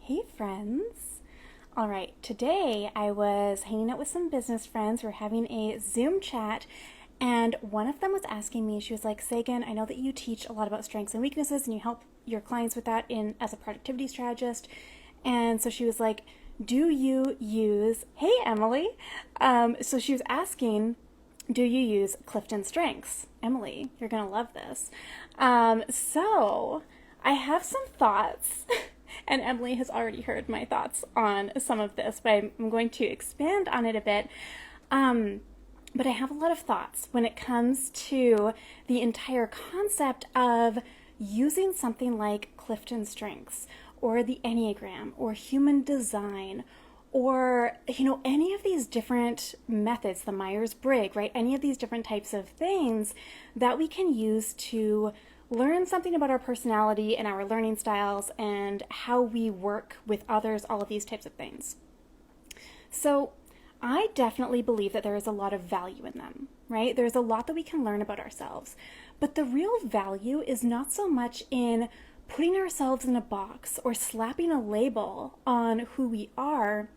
Hey friends! All right, today I was hanging out with some business friends. We're having a Zoom chat, and one of them was asking me, she was like, Sagan, I know that you teach a lot about strengths and weaknesses and you help your clients with that as a productivity strategist. And so she was like, do you use, hey Emily, so she was asking, do you use CliftonStrengths? Emily, you're going to love this. So I have some thoughts, and Emily has already heard my thoughts on some of this, but I'm going to expand on it a bit. But I have a lot of thoughts when it comes to the entire concept of using something like CliftonStrengths or the Enneagram or human design or, any of these different methods, the Meyers-Briggs, right? Any of these different types of things that we can use to learn something about our personality and our learning styles and how we work with others, all of these types of things. So I definitely believe that there is a lot of value in them, right? There's a lot that we can learn about ourselves, but the real value is not so much in putting ourselves in a box or slapping a label on who we are.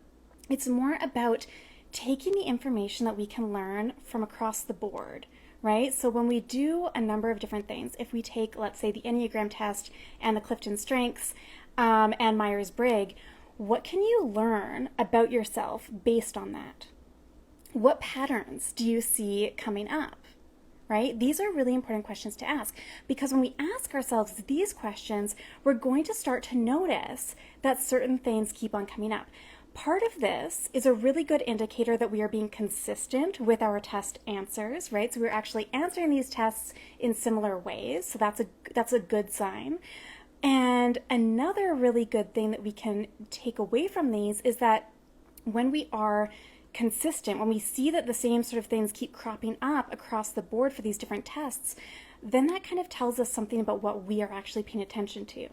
It's more about taking the information that we can learn from across the board, right? So when we do a number of different things, if we take, let's say, the Enneagram test and the CliftonStrengths and Myers-Briggs, what can you learn about yourself based on that? What patterns do you see coming up? Right? These are really important questions to ask, because when we ask ourselves these questions, we're going to start to notice that certain things keep on coming up. Part of this is a really good indicator that we are being consistent with our test answers, right? So we're actually answering these tests in similar ways. So that's a good sign. And another really good thing that we can take away from these is that when we are consistent, when we see that the same sort of things keep cropping up across the board for these different tests, then that kind of tells us something about what we are actually paying attention to.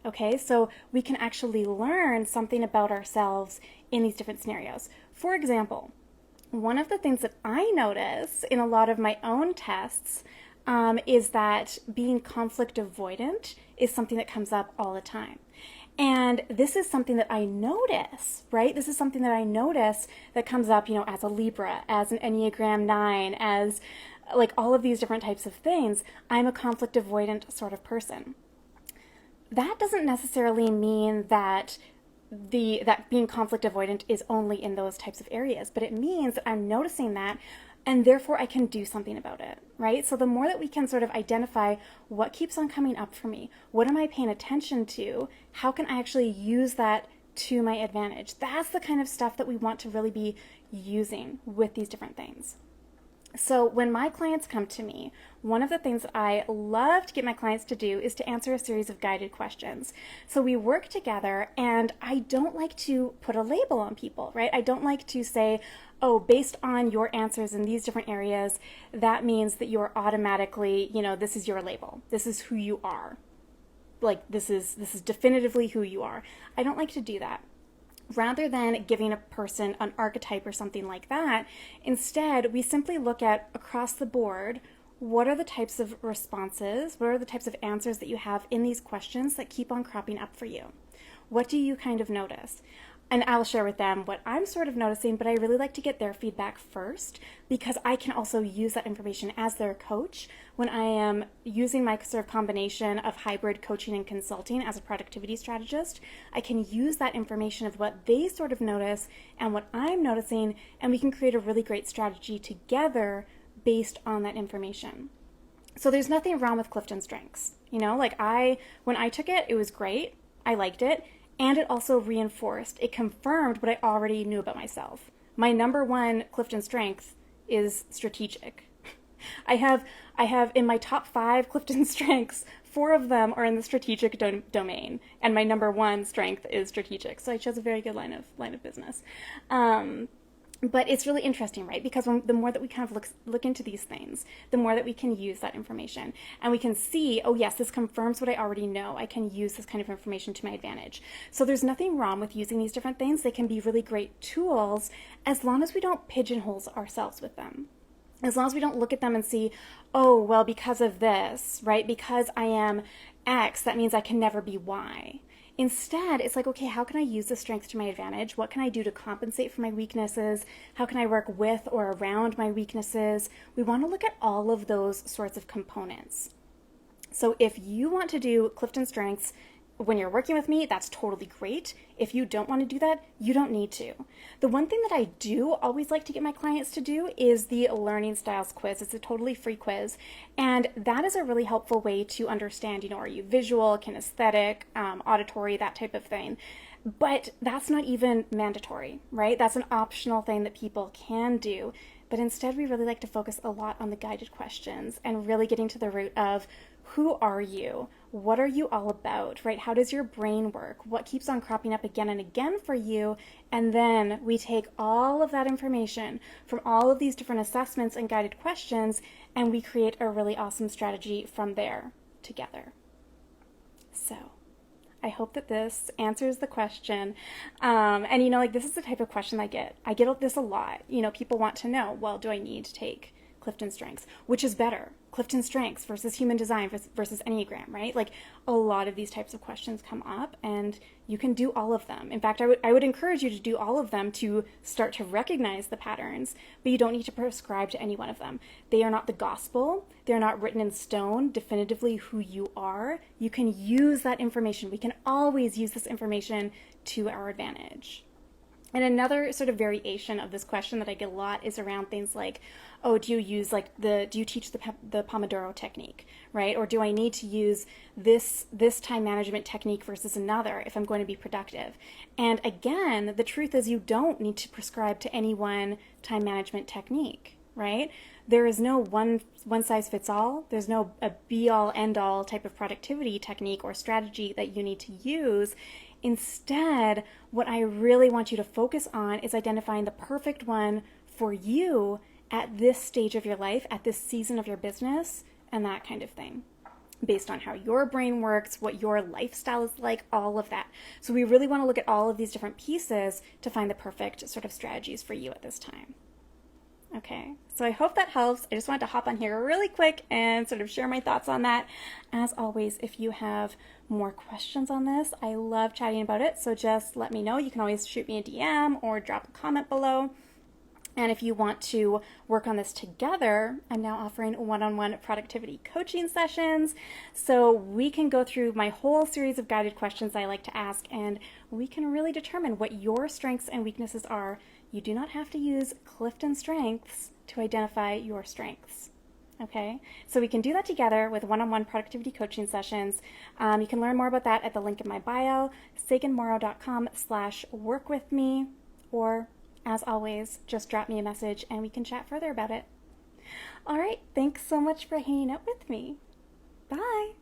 Okay, so we can actually learn something about ourselves in these different scenarios. For example, one of the things that I notice in a lot of my own tests is that being conflict avoidant is something that comes up all the time. And this is something that I notice, right? This is something that I notice that comes up, as a Libra, as an Enneagram 9, as like all of these different types of things. I'm a conflict avoidant sort of person. That doesn't necessarily mean that being conflict avoidant is only in those types of areas, but it means that I'm noticing that, and therefore I can do something about it, right? So the more that we can sort of identify what keeps on coming up for me, what am I paying attention to, how can I actually use that to my advantage? That's the kind of stuff that we want to really be using with these different things. So when my clients come to me, one of the things that I love to get my clients to do is to answer a series of guided questions. So we work together, and I don't like to put a label on people, right? I don't like to say, oh, based on your answers in these different areas, that means that you're automatically, this is your label. This is who you are. Like, this is definitively who you are. I don't like to do that. Rather than giving a person an archetype or something like that, instead, we simply look at across the board, what are the types of responses, what are the types of answers that you have in these questions that keep on cropping up for you? What do you kind of notice? And I'll share with them what I'm sort of noticing, but I really like to get their feedback first, because I can also use that information as their coach when I am using my sort of combination of hybrid coaching and consulting as a productivity strategist. I can use that information of what they sort of notice and what I'm noticing, and we can create a really great strategy together based on that information. So there's nothing wrong with CliftonStrengths. When I took it, it was great. I liked it. And it also reinforced, it confirmed what I already knew about myself. My number one CliftonStrength is strategic. I have in my top 5 CliftonStrengths, 4 of them are in the strategic domain, and my number one strength is strategic. So I chose a very good line of business. But it's really interesting, right? Because the more that we kind of look into these things, the more that we can use that information. And we can see, oh yes, this confirms what I already know. I can use this kind of information to my advantage. So there's nothing wrong with using these different things. They can be really great tools as long as we don't pigeonhole ourselves with them. As long as we don't look at them and see, oh, well, because of this, right? Because I am X, that means I can never be Y. Instead, it's like, okay, how can I use this strength to my advantage? What can I do to compensate for my weaknesses? How can I work with or around my weaknesses? We want to look at all of those sorts of components. So if you want to do Clifton Strengths when you're working with me, that's totally great. If you don't want to do that, you don't need to. The one thing that I do always like to get my clients to do is the Learning Styles quiz. It's a totally free quiz. And that is a really helpful way to understand, are you visual, kinesthetic, auditory, that type of thing. But that's not even mandatory, right? That's an optional thing that people can do. But instead, we really like to focus a lot on the guided questions and really getting to the root of who are you? What are you all about, right? How does your brain work? What keeps on cropping up again and again for you? And then we take all of that information from all of these different assessments and guided questions, and we create a really awesome strategy from there together. So I hope that this answers the question. And this is the type of question I get. I get this a lot. People want to know, well, do I need to take Clifton Strengths? Which is better? Clifton Strengths versus Human Design versus Enneagram, right? Like, a lot of these types of questions come up, and you can do all of them. In fact, I would encourage you to do all of them to start to recognize the patterns, but you don't need to prescribe to any one of them. They are not the gospel. They're not written in stone, definitively who you are. You can use that information. We can always use this information to our advantage. And another sort of variation of this question that I get a lot is around things like, oh, do you teach the Pomodoro technique, right? Or do I need to use this time management technique versus another if I'm going to be productive? And again, the truth is you don't need to prescribe to any one time management technique, right? There is no one size fits all. There's no a be all end all type of productivity technique or strategy that you need to use. Instead, what I really want you to focus on is identifying the perfect one for you at this stage of your life, at this season of your business, and that kind of thing, based on how your brain works, what your lifestyle is like, all of that. So we really want to look at all of these different pieces to find the perfect sort of strategies for you at this time. Okay, so I hope that helps. I just wanted to hop on here really quick and sort of share my thoughts on that. As always, if you have more questions on this, I love chatting about it, so just let me know. You can always shoot me a DM or drop a comment below. And if you want to work on this together, I'm now offering one-on-one productivity coaching sessions. So we can go through my whole series of guided questions I like to ask, and we can really determine what your strengths and weaknesses are. You do not have to use Clifton Strengths to identify your strengths. Okay, so we can do that together with one-on-one productivity coaching sessions. You can learn more about that at the link in my bio, saganmorrow.com/workwithme, or as always, just drop me a message and we can chat further about it. All right, thanks so much for hanging out with me. Bye.